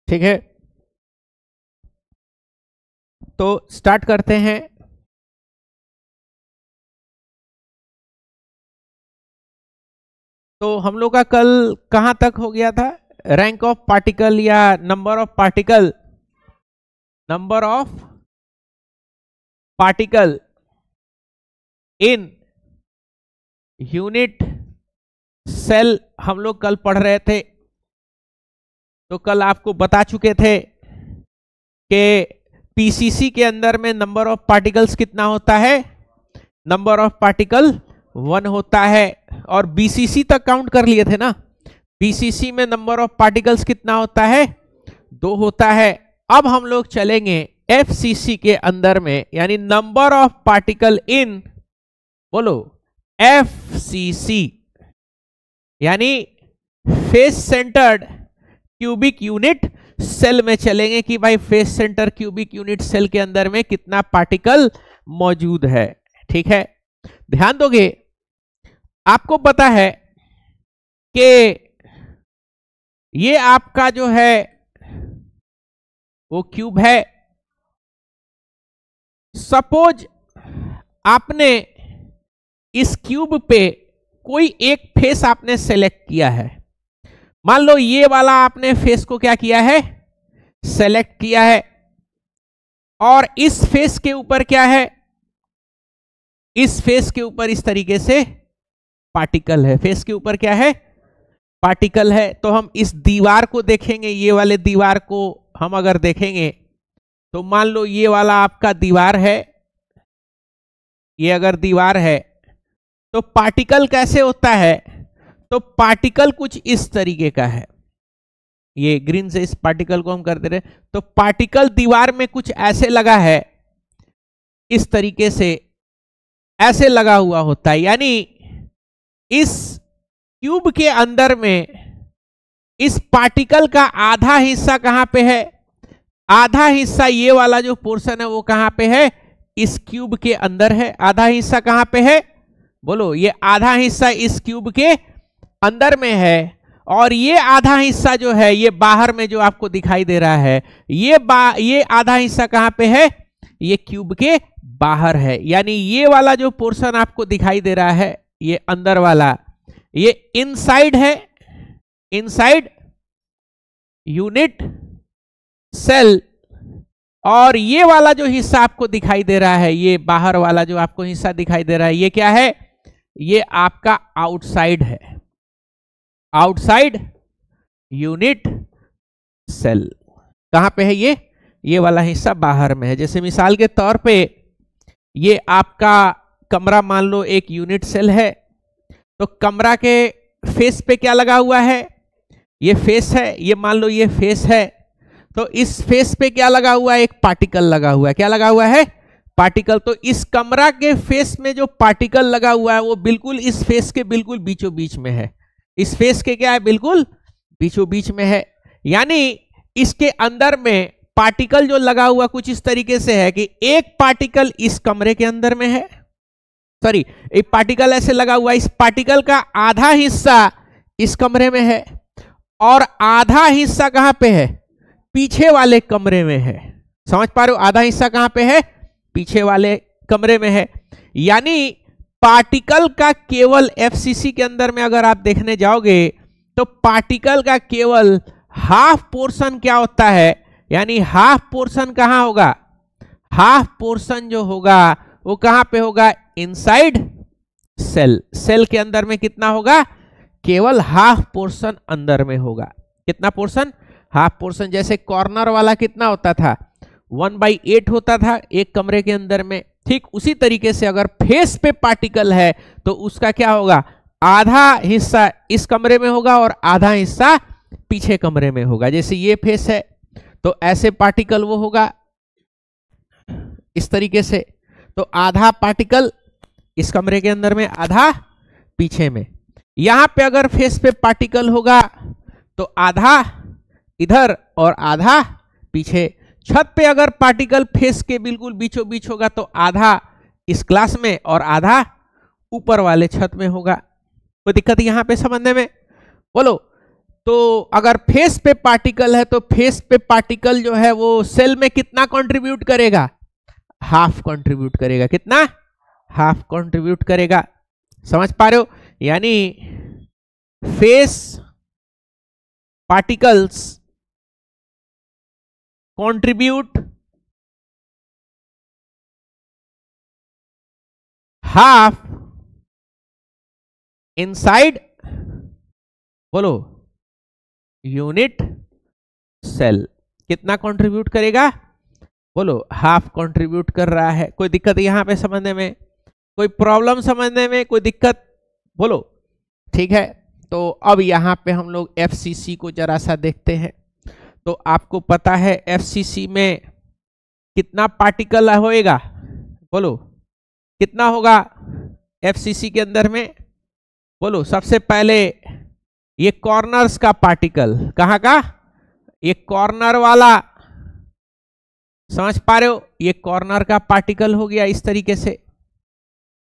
ठीक है, तो स्टार्ट करते हैं। तो हम लोग का कल कहां तक हो गया था? रैंक ऑफ पार्टिकल या number of particle, number of particle in unit cell हम लोग कल पढ़ रहे थे। तो कल आपको बता चुके थे कि पीसीसी के अंदर में नंबर ऑफ पार्टिकल्स कितना होता है? नंबर ऑफ पार्टिकल 1 होता है। और बीसीसी तक काउंट कर लिए थे ना, बीसीसी में नंबर ऑफ पार्टिकल्स कितना होता है? 2 होता है। अब हम लोग चलेंगे एफसीसी के अंदर में, यानी नंबर ऑफ पार्टिकल इन, बोलो, एफसीसी, यानी face centred cubic unit cell में चलेंगे कि भाई face centre cubic unit cell के अंदर में कितना पार्टिकल मौजूद है। ठीक है, ध्यान दोगे, आपको पता है कि ये आपका जो है वो क्यूब है। सपोज आपने इस क्यूब पे कोई एक फेस आपने सेलेक्ट किया है। मान लो ये वाला आपने फेस को क्या किया है? सेलेक्ट किया है। और इस फेस के ऊपर क्या है? इस फेस के ऊपर इस तरीके से पार्टिकल है। फेस के ऊपर क्या है? पार्टिकल है। तो हम इस दीवार को देखेंगे, ये वाले दीवार को हम अगर देखेंगे तो मान लो ये वाला आपका दीवार है, ये अगर दीवार है तो पार्टिकल कैसे होता है? तो पार्टिकल कुछ इस तरीके का है। ये ग्रीन से इस पार्टिकल को हम कर दे रहे, तो पार्टिकल दीवार में कुछ ऐसे लगा है, इस तरीके से ऐसे लगा हुआ होता है। यानी इस क्यूब के अंदर में इस पार्टिकल का आधा हिस्सा कहां पे है? आधा हिस्सा ये वाला जो पोर्शन है वो कहां पे है? इस क्यूब के अंदर है। आधा हिस्सा कहां पे है? बोलो, ये आधा हिस्सा इस क्यूब के अंदर में है। और ये आधा हिस्सा जो है, ये बाहर में जो आपको दिखाई दे रहा है, ये आधा हिस्सा कहां पे है? ये क्यूब के बाहर है। यानी ये वाला जो पोर्शन आपको दिखाई दे रहा है, ये अंदर वाला, ये इनसाइड है, इनसाइड यूनिट सेल। और ये वाला जो हिस्सा आपको दिखाई दे रहा है, ये बाहर वाला जो आपको हिस्सा दिखाई दे रहा है, ये क्या है? ये आपका आउटसाइड है, आउटसाइड यूनिट सेल। कहां पे है ये वाला हिस्सा बाहर में है। जैसे मिसाल के तौर पे ये आपका कमरा मान लो एक यूनिट सेल है, तो कमरा के फेस पे क्या लगा हुआ है? ये फेस है, ये मान लो ये फेस है। तो इस फेस पे क्या लगा हुआ है? एक पार्टिकल लगा हुआ है। क्या लगा हुआ है? पार्टिकल। तो इस कमरा के फेस में जो पार्टिकल लगा हुआ है वो बिल्कुल इस फेस के बिल्कुल बीचों बीच में है। इस फेस के क्या है? बिल्कुल बीचों बीच में है। यानी इसके अंदर में पार्टिकल जो लगा हुआ कुछ इस तरीके से है कि एक पार्टिकल इस कमरे के अंदर में है, सॉरी, एक पार्टिकल ऐसे लगा हुआ है, इस पार्टिकल का आधा हिस्सा इस कमरे में है और आधा हिस्सा कहां पे है? पीछे वाले कमरे में है। समझ पा रहे हो? आधा हिस्सा कहां पे है? पीछे वाले कमरे में है। यानी पार्टिकल का केवल एफसीसी के अंदर में अगर आप देखने जाओगे तो पार्टिकल का केवल हाफ पोर्शन क्या होता है? यानी हाफ पोर्शन कहां होगा? हाफ पोर्शन जो होगा वो कहां पे होगा? Inside cell. सेल के अंदर में कितना होगा? केवल हाफ पोर्शन अंदर में होगा। कितना पोर्शन? Half portion. जैसे कॉर्नर वाला कितना होता था? 1/8 होता था एक कमरे के अंदर में। ठीक उसी तरीके से अगर फेस पे पार्टिकल है तो उसका क्या होगा? आधा हिस्सा इस कमरे में होगा और आधा हिस्सा पीछे कमरे में होगा। जैसे ये फेस है तो ऐसे पार्टिकल वो होगा इस तरीके से। तो आधा पार्टिकल इस कमरे के अंदर में, आधा पीछे में। यहां पे अगर फेस पे पार्टिकल होगा तो आधा इधर और आधा पीछे। छत पे अगर पार्टिकल फेस के बिल्कुल बीचों बीच होगा तो आधा इस क्लास में और आधा ऊपर वाले छत में होगा। कोई दिक्कत यहां पे समझने में? बोलो, तो अगर फेस पे पार्टिकल है तो फेस पे पार्टिकल जो है वो सेल में कितना कंट्रीब्यूट करेगा? हाफ कंट्रीब्यूट करेगा। कितना? हाफ कंट्रीब्यूट करेगा। समझ पा रहे हो? यानी face particles contribute half inside, बोलो, यूनिट सेल। कितना कंट्रीब्यूट करेगा? बोलो, हाफ कंट्रीब्यूट कर रहा है। कोई दिक्कत यहां पे समझने में? कोई प्रॉब्लम समझने में? कोई दिक्कत? बोलो। ठीक है, तो अब यहां पे हम लोग एफसीसी को जरा सा देखते हैं। तो आपको पता है एफसीसी में कितना पार्टिकल होएगा? बोलो, कितना होगा एफसीसी के अंदर में? बोलो। सबसे पहले ये कॉर्नर्स का पार्टिकल, कहां का? ये कॉर्नर वाला, समझ पा रहे हो? ये कॉर्नर का पार्टिकल हो गया इस तरीके से।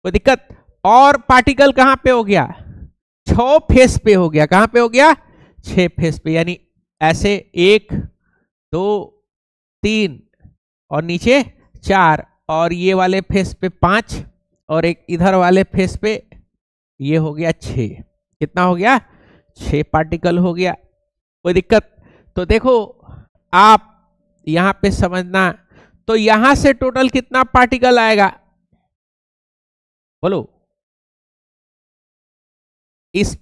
कोई दिक्कत? और पार्टिकल कहां पे हो गया? 6 फेस पे हो गया। कहां पे हो गया? 6 फेस पे। यानी ऐसे 1 2 3 और नीचे 4, और ये वाले फेस पे 5, और एक इधर वाले फेस पे ये हो गया 6। कितना हो गया? 6 पार्टिकल हो गया। कोई दिक्कत? तो देखो आप यहां पे समझना, तो यहां से टोटल कितना पार्टिकल आएगा? बोलो। इस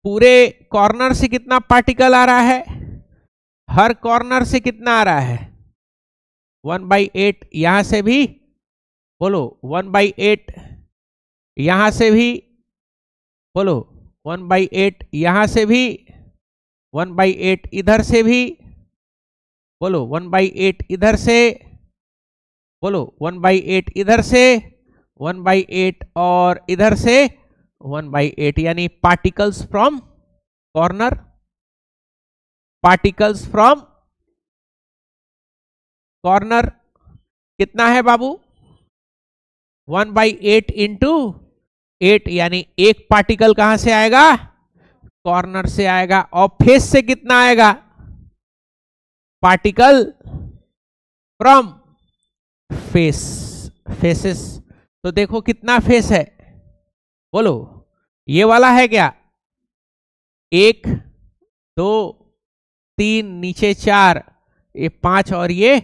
पूरे कॉर्नर से कितना पार्टिकल आ रहा है? हर कॉर्नर से कितना आ रहा है? 1/8। यहां से भी बोलो 1/8, यहां से भी बोलो 1/8, यहां से भी 1/8, इधर से भी बोलो 1/8, इधर से बोलो 1/8, इधर से 1/8, और इधर से 1/8। यानी particles from corner, particles from corner कितना है बाबू? 1/8 इंटू 8, यानी एक पार्टिकल कहां से आएगा? कॉर्नर से आएगा। और फेस से कितना आएगा? Particle from face, faces. तो देखो कितना फेस है? बोलो, ये वाला है क्या? 1 2 3, नीचे 4, ये 5 और ये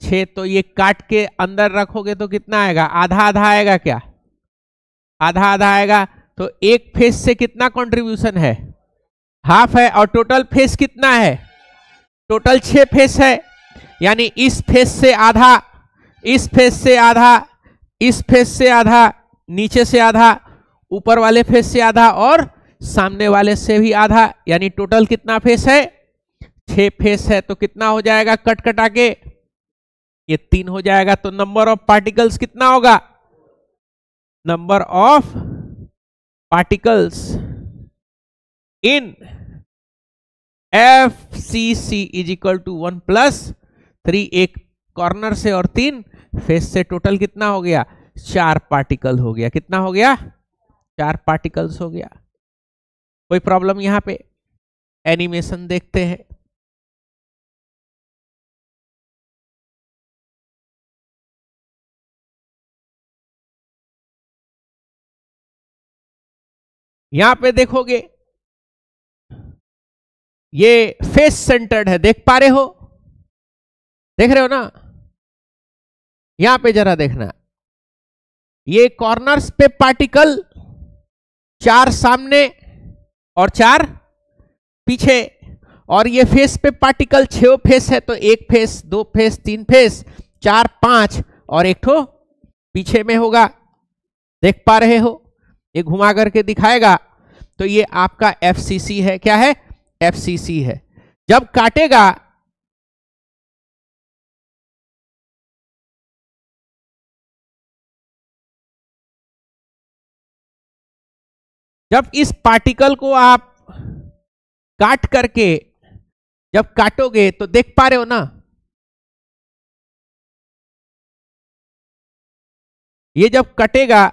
6। तो ये काट के अंदर रखोगे तो कितना आएगा? आधा आधा आएगा क्या? आधा आधा आएगा। तो एक फेस से कितना कंट्रीब्यूशन है? हाफ है। और टोटल फेस कितना है? टोटल 6 फेस है। यानी इस फेस से आधा, इस फेस से आधा, इस फेस से आधा, नीचे से आधा, ऊपर वाले फेस से आधा, और सामने वाले से भी आधा। यानी टोटल कितना फेस है? 6 फेस है। तो कितना हो जाएगा कट कटा के? ये 3 हो जाएगा। तो नंबर ऑफ पार्टिकल्स कितना होगा? Number of particles in FCC is equal to 1+3। एक कॉर्नर से और 3 फेस से। टोटल कितना हो गया? 4 पार्टिकल हो गया। कितना हो गया? 4 पार्टिकल्स हो गया। कोई प्रॉब्लम यहां पे? एनिमेशन देखते हैं। यहां पे देखोगे ये फेस सेंटर्ड है। देख पा रहे हो? देख रहे हो ना? यहां पे जरा देखना, ये कॉर्नर्स पे पार्टिकल 4 सामने और 4 पीछे, और ये फेस पे पार्टिकल 6 फेस है। तो 1 फेस, 2 फेस, 3 फेस, 4 5, और एक ठो पीछे में होगा। देख पा रहे हो? ये घुमा करके दिखाएगा। तो ये आपका FCC है। क्या है? FCC है। जब काटेगा, जब इस पार्टिकल को आप काट करके जब काटोगे तो देख पा रहे हो ना, ये जब कटेगा,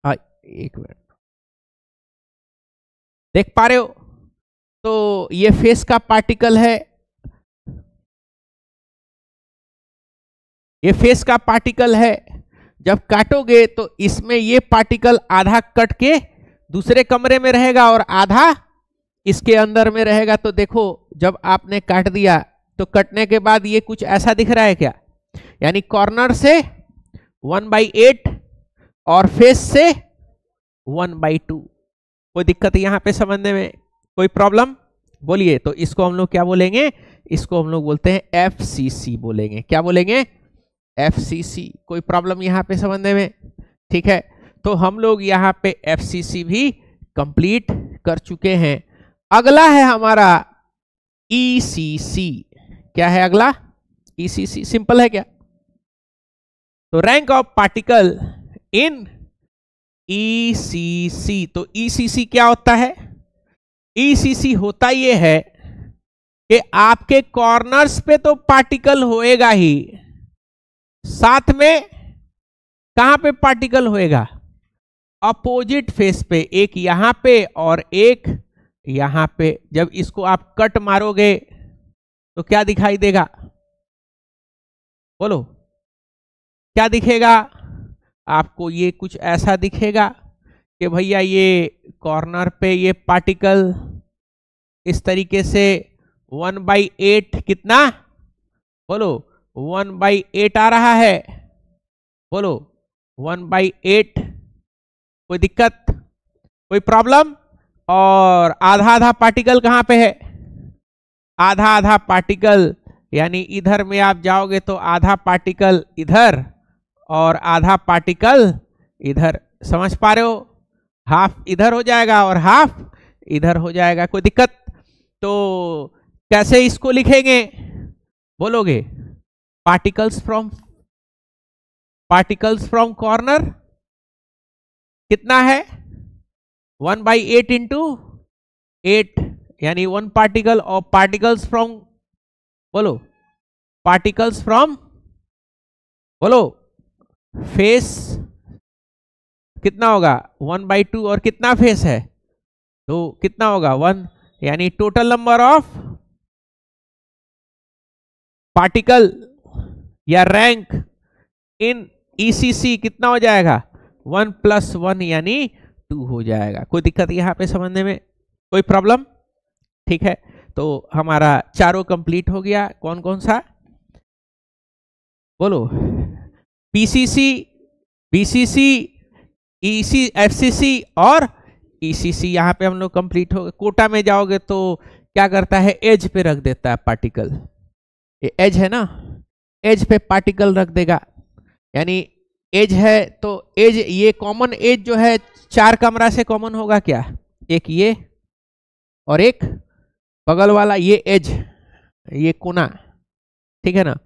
एक मिनट, देख पा रहे हो? ये फेस का पार्टिकल है, ये फेस का पार्टिकल है। जब काटोगे तो इसमें ये पार्टिकल आधा कट के दूसरे कमरे में रहेगा और आधा इसके अंदर में रहेगा। तो देखो जब आपने काट दिया तो कटने के बाद ये कुछ ऐसा दिख रहा है क्या, यानी कॉर्नर से 1/8 और फेस से 1/2। कोई दिक्कत यहां पे समझने में, कोई प्रॉब्लम बोलिए? तो इसको हम लोग क्या बोलेंगे, इसको हम लोग बोलते हैं FCC बोलेंगे। क्या बोलेंगे? FCC। कोई प्रॉब्लम यहाँ पे समझने में? ठीक है, तो हम लोग यहाँ पे FCC भी कंप्लीट कर चुके हैं। अगला है हमारा ECC। क्या है अगला? ECC। सिंपल है क्या? तो rank of particle in ECC। तो ECC क्या होता है? ECC होता ये है कि आपके कॉर्नर्स पे तो पार्टिकल होएगा ही, साथ में कहां पे पार्टिकल होएगा? अपोजिट फेस पे, एक यहां पे और एक यहां पे। जब इसको आप कट मारोगे तो क्या दिखाई देगा? बोलो क्या दिखेगा आपको? ये कुछ ऐसा दिखेगा कि भैया ये कॉर्नर पे ये पार्टिकल इस तरीके से 1/8 कितना? बोलो 1/8 आ रहा है। बोलो 1/8। कोई दिक्कत, कोई प्रॉब्लम? और आधा आधा पार्टिकल कहां पे है? आधा आधा पार्टिकल यानी इधर में आप जाओगे तो आधा पार्टिकल इधर और आधा पार्टिकल इधर। समझ पा रहे हो? हाफ इधर हो जाएगा और हाफ इधर हो जाएगा। कोई दिक्कत? तो कैसे इसको लिखेंगे बोलोगे? पार्टिकल्स फ्रॉम कॉर्नर कितना है? 1/8 इंटू 8 यानी 1 पार्टिकल। और पार्टिकल्स फ्रॉम, बोलो पार्टिकल्स फ्रॉम, बोलो फेस कितना होगा? 1/2। और कितना फेस है? तो कितना होगा? 1। यानी टोटल नंबर ऑफ पार्टिकल या रैंक इन ECC कितना हो जाएगा? 1 + 1 यानी 2 हो जाएगा। कोई दिक्कत यहां पे समझने में, कोई प्रॉब्लम? ठीक है, तो हमारा चारों कंप्लीट हो गया। कौन कौन सा? बोलो PCC, BCC, FCC और ECC। यहां पे हम लोग कंप्लीट हो गए। कोटा में जाओगे तो क्या करता है? एज पे रख देता है पार्टिकल। ये एज है ना, एज पे पार्टिकल रख देगा। यानी एज है तो एज, ये कॉमन एज जो है 4 कमरा से कॉमन होगा क्या? एक ये और एक बगल वाला ये एज, ये कोना। ठीक है ना,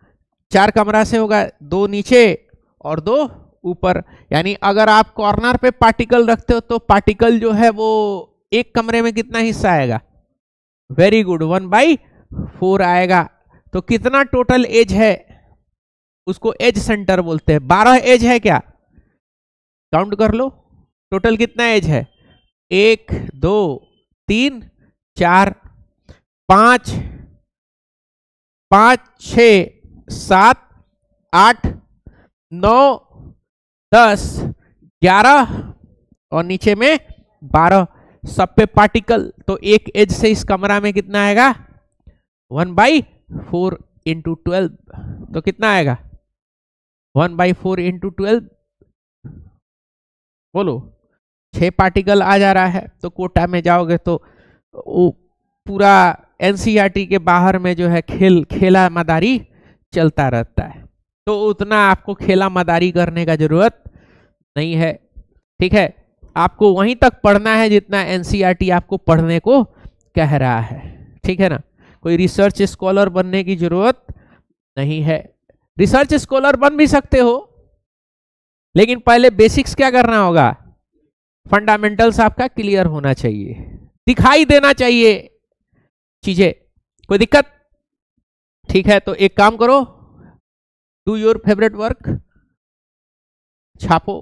4 कमरा से होगा, 2 नीचे और 2 ऊपर। यानी अगर आप कॉर्नर पे पार्टिकल रखते हो तो पार्टिकल जो है वो एक कमरे में कितना हिस्सा आएगा? वेरी गुड, 1/4 आएगा। तो कितना टोटल एज है? उसको एज सेंटर बोलते हैं। 12 एज है क्या? काउंट कर लो टोटल कितना एज है। 1 2 3 4 5 5 6 7 8 9 10 11 और नीचे में 12, सब पे पार्टिकल। तो एक एज से इस कमरा में कितना आएगा? 1/4 इंटू 12। तो कितना आएगा? 1/4 इंटू 12। बोलो 6 पार्टिकल आ जा रहा है। तो कोटा में जाओगे तो वो पूरा NCERT के बाहर में जो है खेला मदारी चलता रहता है। तो उतना आपको खेला मदारी करने का जरूरत नहीं है। ठीक है, आपको वहीं तक पढ़ना है जितना NCERT आपको पढ़ने को कह रहा है। ठीक है ना, कोई रिसर्च स्कॉलर बनने की जरूरत नहीं है। रिसर्च स्कॉलर बन भी सकते हो, लेकिन पहले बेसिक्स क्या करना होगा? फंडामेंटल्स आपका क्लियर होना चाहिए, दिखाई देना चाहिए चीजें। कोई दिक्कत? ठीक है, तो एक काम करो, डू योर फेवरेट वर्क, छापो।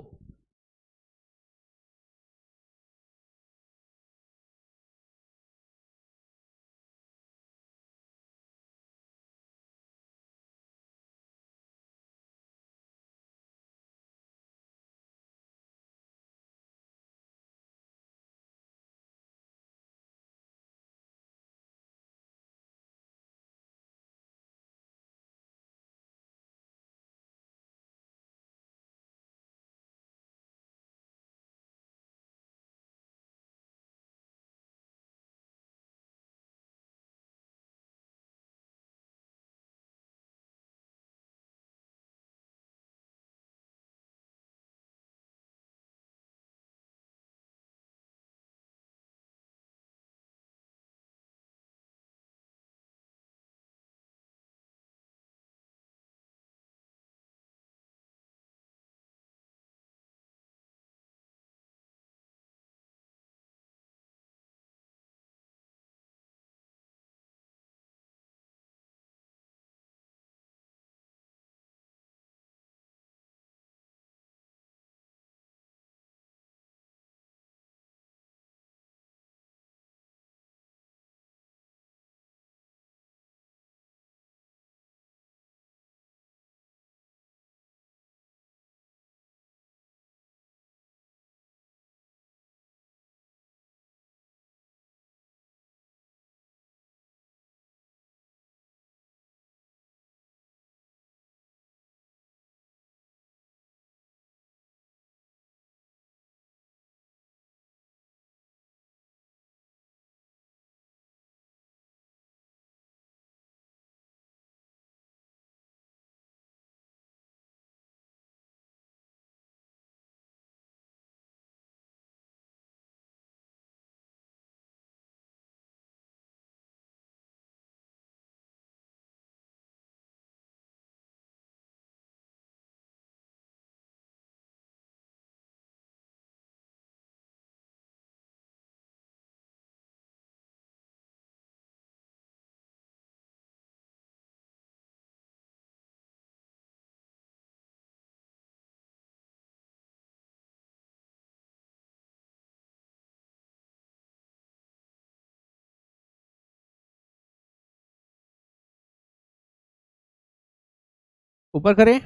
ऊपर करें।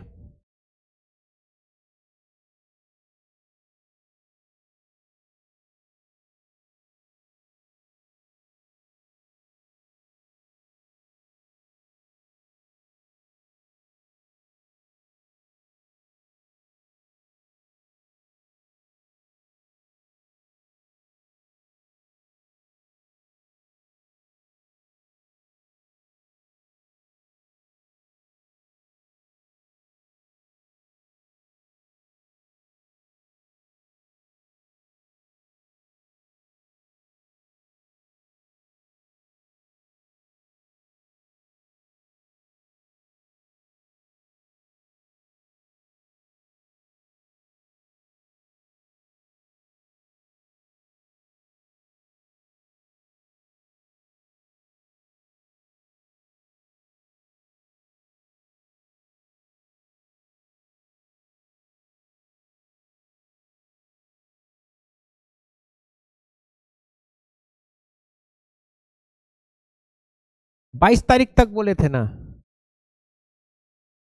बाईस तारीख तक बोले थे ना,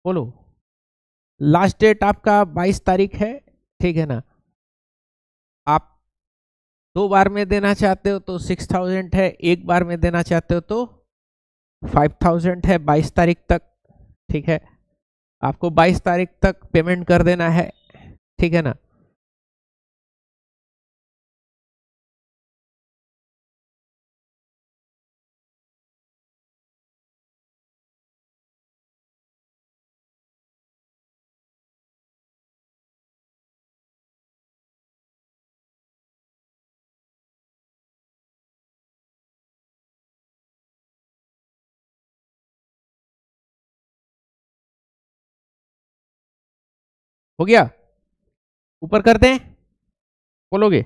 बोलो। लास्ट डेट आपका 22 तारीख है, ठीक है ना। आप 2 बार में देना चाहते हो तो 6,000 है, एक बार में देना चाहते हो तो 5,000 है, 22 तारीख तक। ठीक है, आपको 22 तारीख तक पेमेंट कर देना है, ठीक है ना। हो गया, ऊपर कर दें, बोलोगे।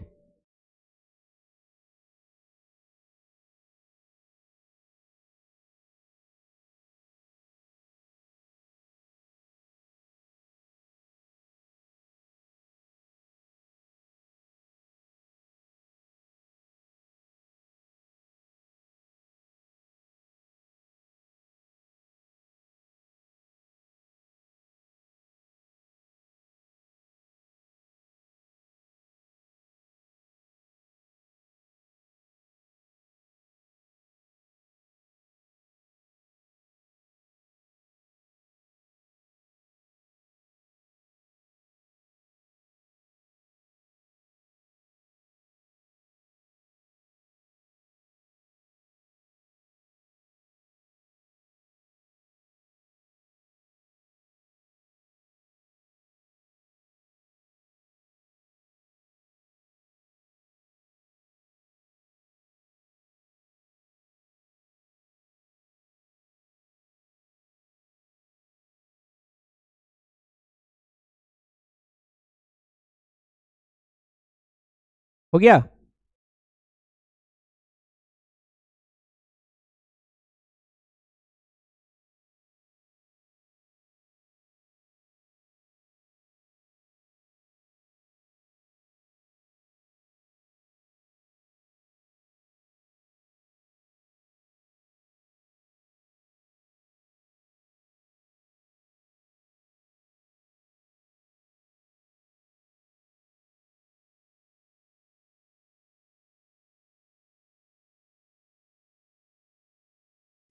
हो गया।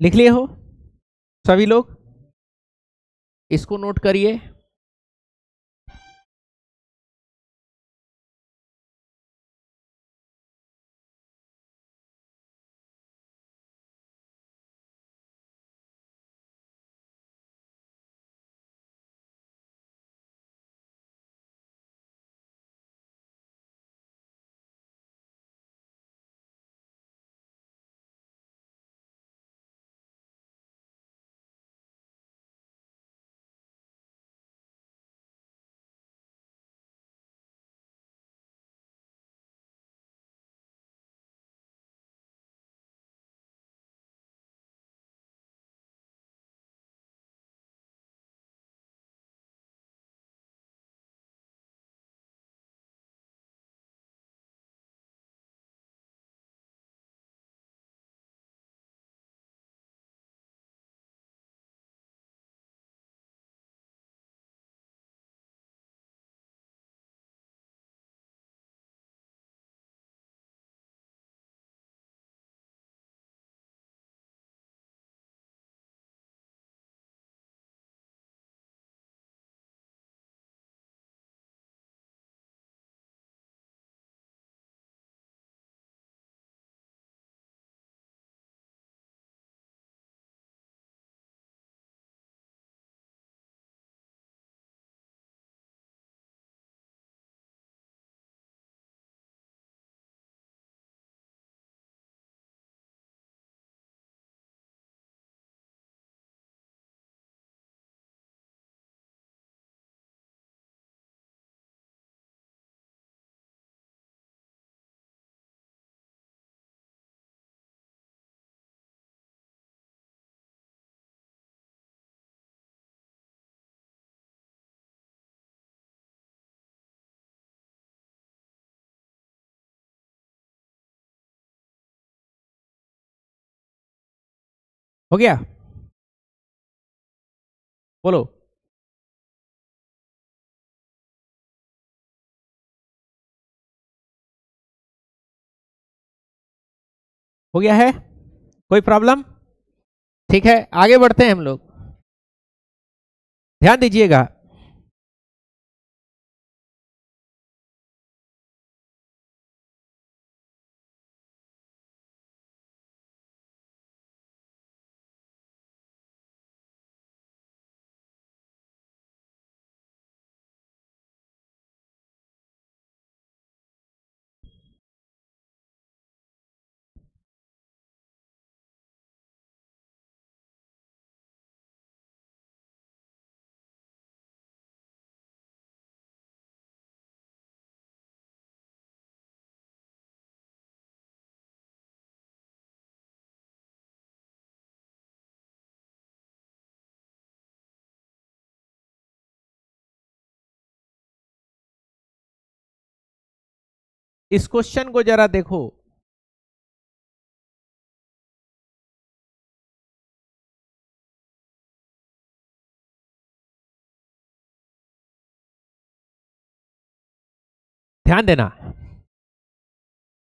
लिख लिए हो सभी लोग, इसको नोट करिए। हो गया? बोलो। हो गया है? कोई प्रॉब्लम? ठीक है, आगे बढ़ते हैं हम लोग। ध्यान दीजिएगा। इस क्वेश्चन को जरा देखो। ध्यान देना,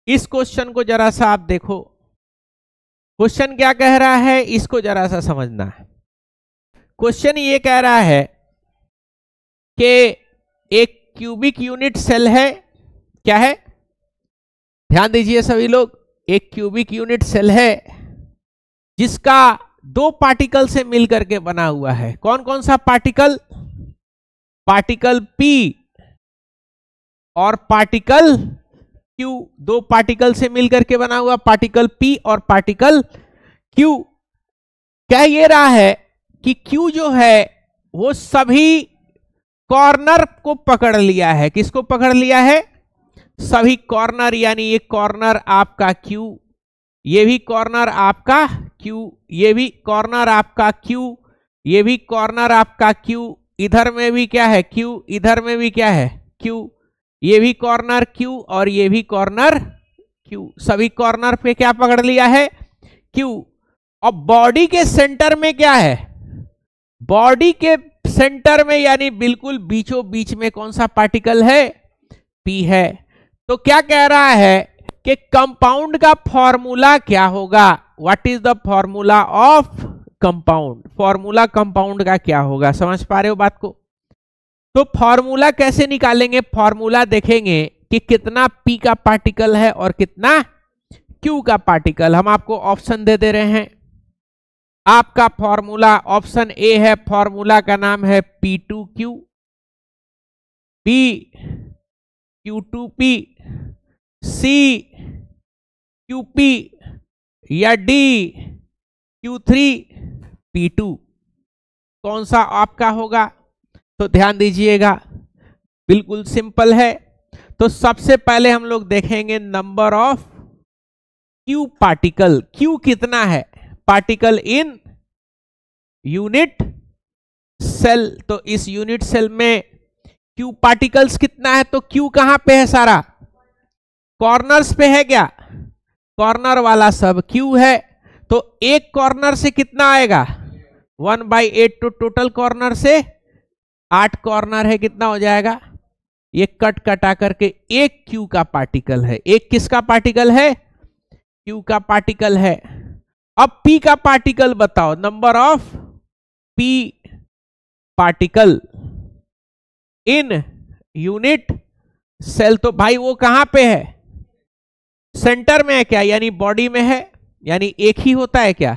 इस क्वेश्चन को जरा सा आप देखो। क्वेश्चन क्या कह रहा है, इसको जरा सा समझना है। क्वेश्चन ये कह रहा है कि एक क्यूबिक यूनिट सेल है। क्या है? ध्यान दीजिए सभी लोग। एक क्यूबिक यूनिट सेल है जिसका दो पार्टिकल से मिलकर के बना हुआ है। कौन कौन सा पार्टिकल? पार्टिकल P और पार्टिकल Q। दो पार्टिकल से मिलकर के बना हुआ पार्टिकल P और पार्टिकल Q। कह ये रहा है कि Q जो है वो सभी कॉर्नर को पकड़ लिया है। किसको पकड़ लिया है? सभी कॉर्नर, यानी ये कॉर्नर आपका Q, ये भी कॉर्नर आपका Q, ये भी कॉर्नर आपका Q, ये भी कॉर्नर आपका Q, इधर में भी क्या है? Q, इधर में भी क्या है? Q, ये भी कॉर्नर Q और ये भी कॉर्नर Q। सभी कॉर्नर पे क्या पकड़ लिया है? Q। और बॉडी के सेंटर में क्या है? बॉडी के सेंटर में यानी बिल्कुल बीचों बीच में कौन सा पार्टिकल है? P है। तो क्या कह रहा है कि कंपाउंड का फॉर्मूला क्या होगा? What is the formula of compound? Formula compound का क्या होगा? समझ पा रहे हो बात को? तो फॉर्मूला कैसे निकालेंगे? फॉर्मूला देखेंगे कि कितना P का पार्टिकल है और कितना Q का पार्टिकल। हम आपको ऑप्शन दे दे रहे हैं। आपका फॉर्मूला ऑप्शन ए है, फॉर्मूला का नाम है P2Q, B Q2P, C QP या D Q3P2। कौन सा आपका होगा? तो ध्यान दीजिएगा, बिल्कुल सिंपल है। तो सबसे पहले हम लोग देखेंगे number of Q particle. Q कितना है? Particle in unit cell. तो इस यूनिट सेल में Q पार्टिकल्स कितना है? तो Q कहां पे है? सारा कॉर्नर्स पे है क्या? कॉर्नर वाला सब Q है। तो एक कॉर्नर से कितना आएगा? 1/8। तो टोटल कॉर्नर से 8 कॉर्नर है, कितना हो जाएगा? ये कट कटा करके एक Q का पार्टिकल है। एक किसका पार्टिकल है? Q का पार्टिकल है। अब P का पार्टिकल बताओ, number of P particle in unit cell. तो भाई वो कहां पे है? सेंटर में है क्या? यानी बॉडी में है, यानी एक ही होता है क्या?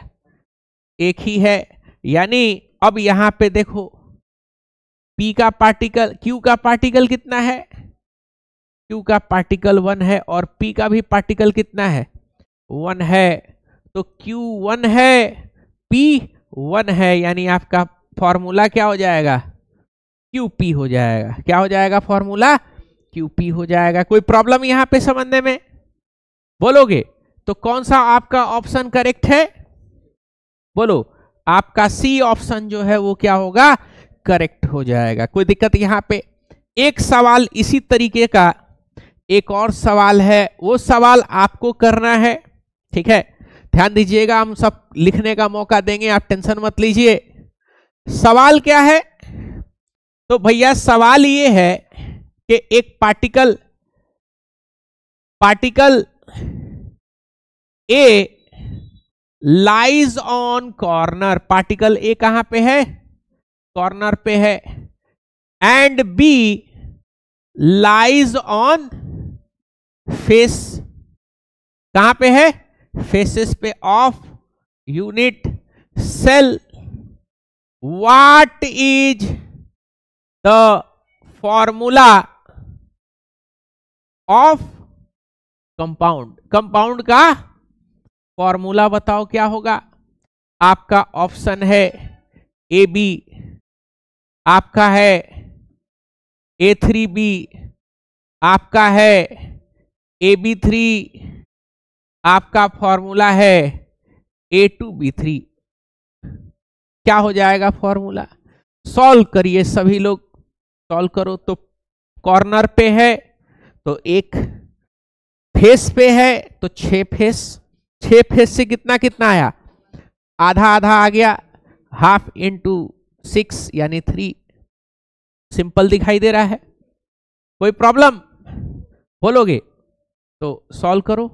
एक ही है। यानी अब यहां पे देखो, P का पार्टिकल, Q का पार्टिकल कितना है? Q का पार्टिकल 1 है और P का भी पार्टिकल कितना है? 1 है। तो Q 1 है, P 1 है, यानी आपका फॉर्मूला क्या हो जाएगा? QP हो जाएगा। क्या हो जाएगा? फॉर्मूला QP हो जाएगा। कोई प्रॉब्लम यहां पे समझने में? बोलोगे तो कौन सा आपका ऑप्शन करेक्ट है? बोलो। आपका C ऑप्शन जो है वो क्या होगा? करेक्ट हो जाएगा। कोई दिक्कत यहां पे? एक सवाल इसी तरीके का एक और सवाल है, वो सवाल आपको करना है। ठीक है, ध्यान दीजिएगा, हम सब लिखने का मौका देंगे, आप टेंशन मत लीजिए। सवाल क्या है? तो भैया सवाल ये है कि एक particle A lies on corner, particle A कहां पे है? कॉर्नर पे है। And B lies on face, कहां पे है? फेसेस पे of unit cell. What is the formula of compound? Compound का फॉर्मूला बताओ क्या होगा? आपका ऑप्शन है ए बी, आपका है A3B, आपका है AB3, आपका फॉर्मूला है A2B3। क्या हो जाएगा फॉर्मूला? सॉल्व करिए सभी लोग, सॉल्व करो। तो कॉर्नर पे है तो एक, फेस पे है तो 6 फेस, 6 फेस से कितना कितना आया? आधा आधा आ गया, हाफ इंटू 6 यानी 3। सिंपल दिखाई दे रहा है? कोई प्रॉब्लम बोलोगे तो सॉल्व करो।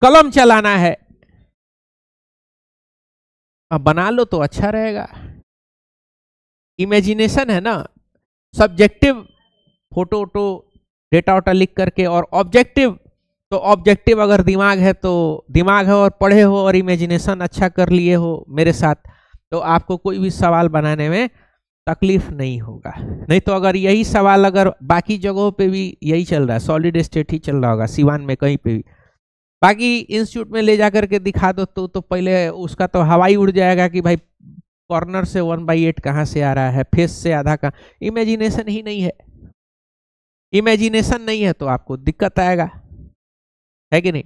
कलम चलाना है, अब बना लो तो अच्छा रहेगा। इमेजिनेशन है ना, सब्जेक्टिव फोटो वोटो डेटा वोटा लिख करके, और ऑब्जेक्टिव तो ऑब्जेक्टिव अगर दिमाग है तो दिमाग है, और पढ़े हो और इमेजिनेशन अच्छा कर लिए हो मेरे साथ, तो आपको कोई भी सवाल बनाने में तकलीफ नहीं होगा। नहीं तो अगर यही सवाल अगर बाकी जगहों पे भी यही चल रहा है, सॉलिड स्टेट ही चल रहा होगा, सिवान में कहीं पे भी, बाकी इंस्टीट्यूट में ले जाकर के दिखा दो तो पहले उसका तो हवाई उड़ जाएगा कि भाई कॉर्नर से 1/8 कहाँ से आ रहा है, फेस से आधा का। इमेजिनेशन ही नहीं है, इमेजिनेशन नहीं है तो आपको दिक्कत आएगा, है कि नहीं?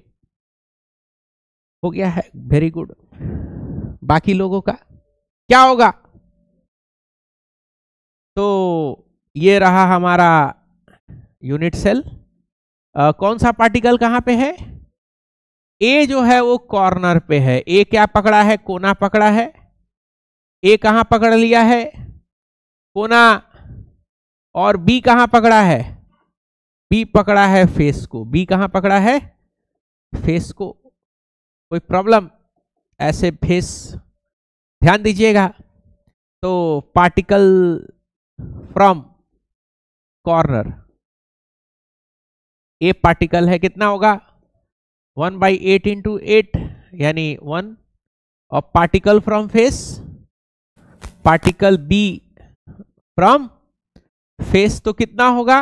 हो गया है, वेरी गुड। बाकी लोगों का क्या होगा? तो ये रहा हमारा यूनिट सेल। कौन सा पार्टिकल कहां पे है? ए जो है वो कॉर्नर पे है। ए क्या पकड़ा है? कोना पकड़ा है। ए कहां पकड़ लिया है? कोना। और बी कहां पकड़ा है? बी पकड़ा है फेस को। बी कहां पकड़ा है? फेस को। कोई प्रॉब्लम? ऐसे फेस, ध्यान दीजिएगा। तो particle from corner, A particle है, कितना होगा? 1/8 इंटू 8 यानी 1। और particle from face, particle B from face तो कितना होगा?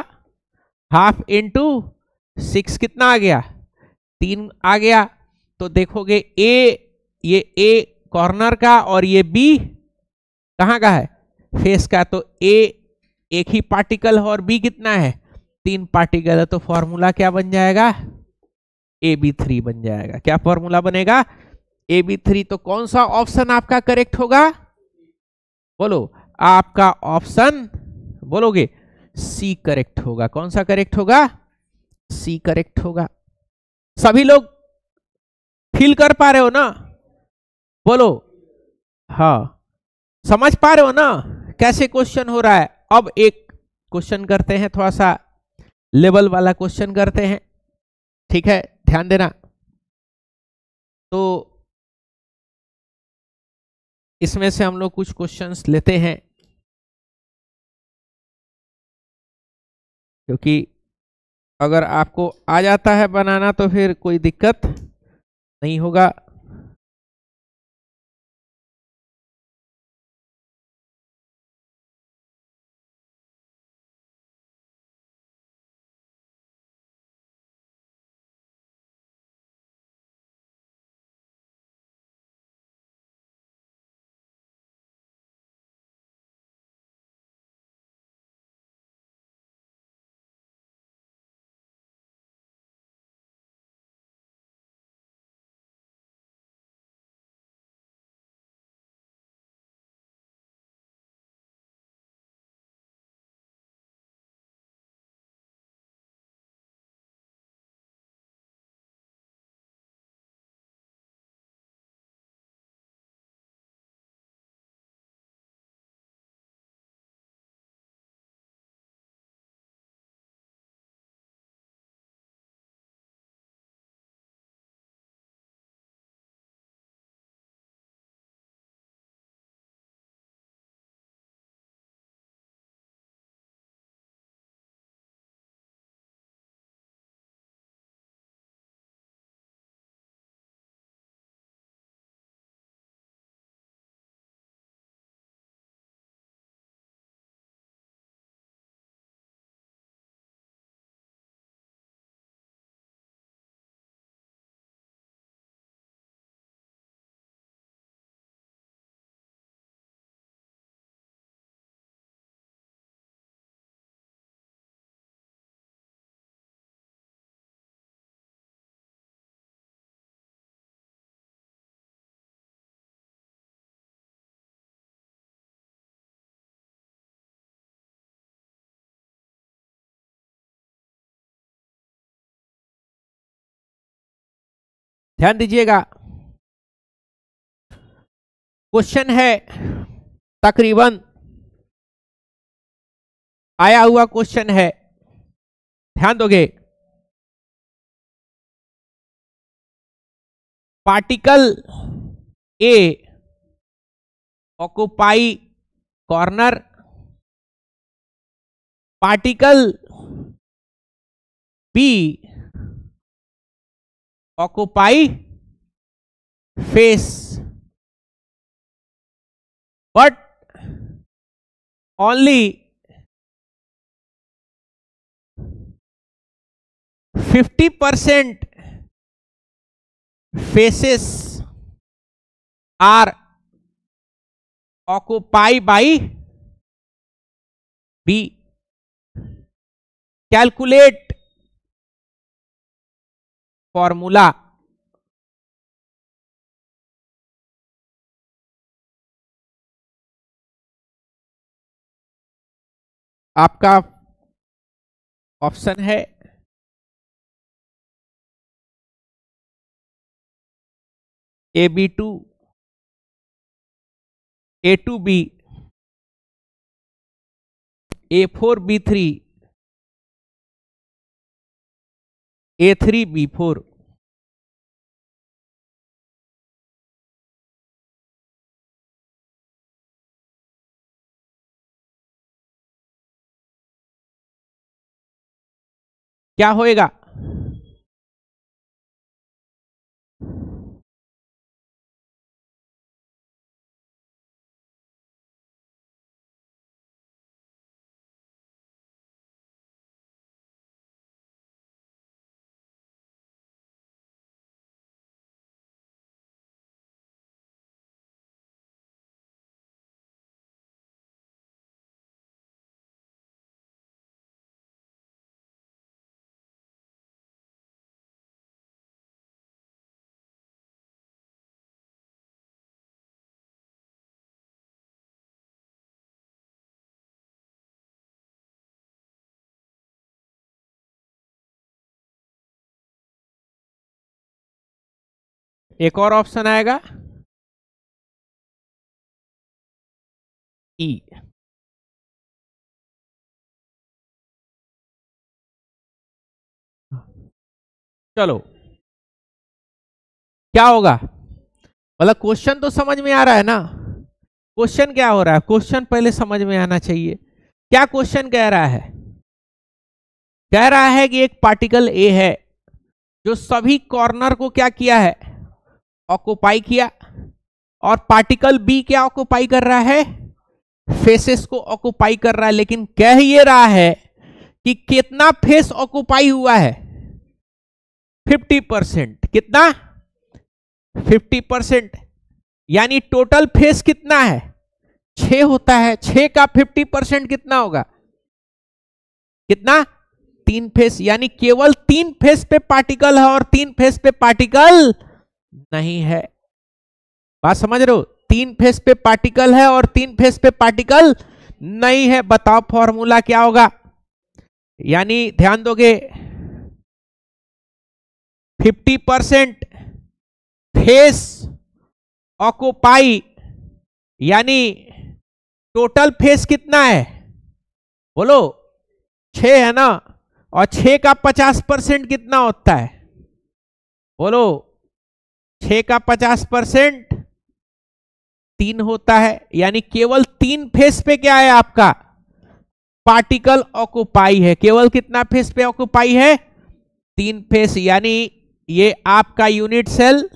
हाफ इंटू 6, कितना आ गया? 3 आ गया। तो देखोगे ए, ये ए कॉर्नर का और ये बी कहां का है? फेस का। तो ए एक ही पार्टिकल है और बी कितना है? 3 पार्टिकल है। तो फॉर्मूला क्या बन जाएगा? AB3 बन जाएगा। क्या फॉर्मूला बनेगा? AB3। तो कौन सा ऑप्शन आपका करेक्ट होगा? बोलो, आपका ऑप्शन बोलोगे सी करेक्ट होगा। कौन सा करेक्ट होगा? सी करेक्ट होगा। सभी लोग फील कर पा रहे हो ना? बोलो हाँ, समझ पा रहे हो ना कैसे क्वेश्चन हो रहा है? अब एक क्वेश्चन करते हैं, थोड़ा सा लेवल वाला क्वेश्चन करते हैं, ठीक है? ध्यान देना। तो इसमें से हम लोग कुछ क्वेश्चंस लेते हैं, क्योंकि अगर आपको आ जाता है बनाना तो फिर कोई दिक्कत नहीं होगा। ध्यान दीजिएगा, क्वेश्चन है तकरीबन आया हुआ क्वेश्चन है, ध्यान दोगे। Particle A occupy corner, particle B occupy face, but only 50% faces are occupied by B. Calculate formula. आपका ऑप्शन है AB2, A2B, A4B3, A3B4। क्या होएगा? एक और ऑप्शन आएगा ई। चलो क्या होगा, मतलब क्वेश्चन तो समझ में आ रहा है ना। क्वेश्चन क्या हो रहा है, क्वेश्चन पहले समझ में आना चाहिए। क्या क्वेश्चन कह रहा है? कह रहा है कि एक पार्टिकल ए है जो सभी कॉर्नर को क्या किया है, ऑक्युपाई किया, और पार्टिकल बी क्या ऑक्युपाई कर रहा है, फेसेस को ऑक्युपाई कर रहा है। लेकिन कह ये रहा है कि कितना फेस ऑक्युपाई हुआ है, 50%। कितना? 50%। यानी टोटल फेस कितना है, 6 होता है। 6 का 50% कितना होगा, कितना? 3 फेस। यानी केवल 3 फेस पे पार्टिकल है और 3 फेस पे पार्टिकल नहीं है। बात समझ रहे हो? 3 फेस पे पार्टिकल है और 3 फेस पे पार्टिकल नहीं है। बताओ फॉर्मूला क्या होगा? यानी ध्यान दोगे, 50% फेस ऑक्युपाई, यानी टोटल फेस कितना है, बोलो? 6 है ना, और 6 का 50% कितना होता है, बोलो? 6 का 50% 3 होता है। यानी केवल 3 फेस पे क्या है आपका, पार्टिकल ऑक्युपाई है। केवल कितना फेस पे ऑक्युपाई है, 3 फेस। यानी ये आपका यूनिट सेल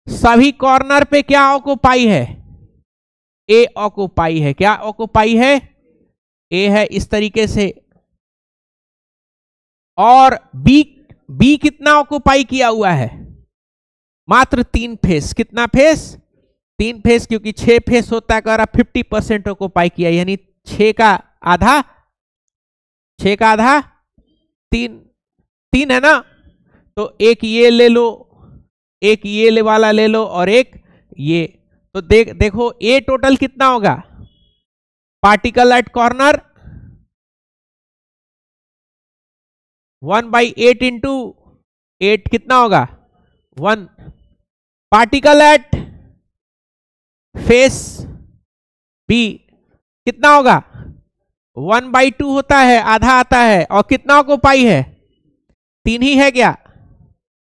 सभी कॉर्नर पे क्या ऑक्युपाई है, ए ऑक्युपाई है। क्या ऑक्युपाई है, ए है, इस तरीके से। और बी कितना ऑक्युपाई किया हुआ है, मात्र 3 फेस। कितना फेस, 3 फेस, क्योंकि 6 फेस होता है, कह रहा 50% ऑक्युपाई किया, यानी 6 का आधा, 6 का आधा 3 है ना। तो एक ये ले लो, एक ये वाला ले लो, और एक ये। तो देखो ए टोटल कितना होगा, पार्टिकल एट कॉर्नर 1/8 इंटू 8 कितना होगा, 1 पार्टिकल एट फेस बी कितना होगा 1/2 होता है, आधा आता है, और कितना ऑक्यूपाई है 3 ही है क्या,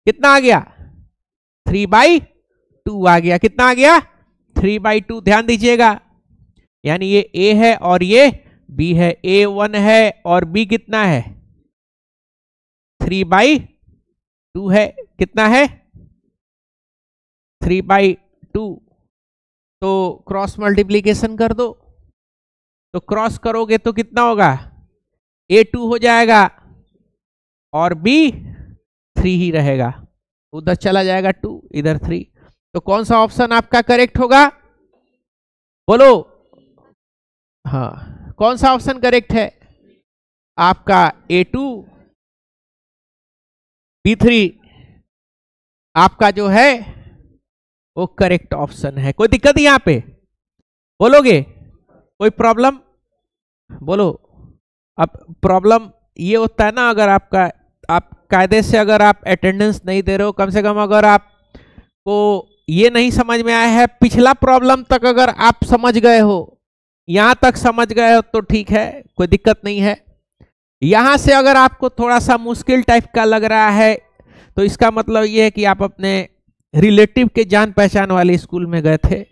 कितना आ गया 3/2 आ गया, कितना आ गया 3/2। ध्यान दीजिएगा, यानी ये A है और ये B है, A 1 है और B कितना है 3/2 है, कितना है 3/2। तो क्रॉस मल्टीप्लीकेशन कर दो, तो क्रॉस करोगे तो कितना होगा A2 हो जाएगा और B 3 ही रहेगा, उधर चला जाएगा 2, इधर 3। तो कौन सा ऑप्शन आपका करेक्ट होगा, बोलो। हाँ, कौन सा ऑप्शन करेक्ट है आपका A2 B3 आपका जो है वो करेक्ट ऑप्शन है। कोई दिक्कत यहां पे, बोलोगे कोई प्रॉब्लम, बोलो। अब प्रॉब्लम ये होता है ना, अगर आप कायदे से अगर आप अटेंडेंस नहीं दे रहे हो, कम से कम अगर आपको ये नहीं समझ में आया है पिछला प्रॉब्लम तक अगर आप समझ गए हो, यहां तक समझ गए हो तो ठीक है, कोई दिक्कत नहीं है। यहां से अगर आपको थोड़ा सा मुश्किल टाइप का लग रहा है तो इसका मतलब ये है कि आप अपने रिलेटिव के जान पहचान वाले स्कूल में गए थे,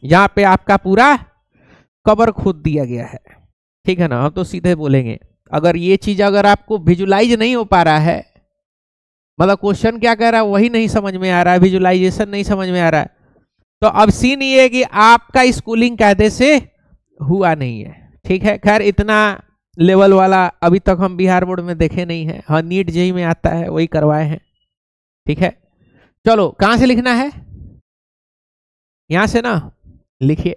जहां पे आपका पूरा कवर खोद दिया गया है, ठीक है ना। हम तो सीधे बोलेंगे, अगर ये चीज अगर आपको विजुलाइज नहीं हो पा रहा है, मतलब क्वेश्चन क्या कह रहा है वही नहीं समझ में आ रहा है, विजुलाइजेशन नहीं समझ में आ रहा है, तो अब सीन ये है कि आपका स्कूलिंग कायदे से हुआ नहीं है, ठीक है। खैर इतना लेवल वाला अभी तक हम बिहार बोर्ड में देखे नहीं है, हाँ नीट जेईई में आता है वही करवाए हैं, ठीक है। चलो कहां से लिखना है, यहां से ना लिखिए,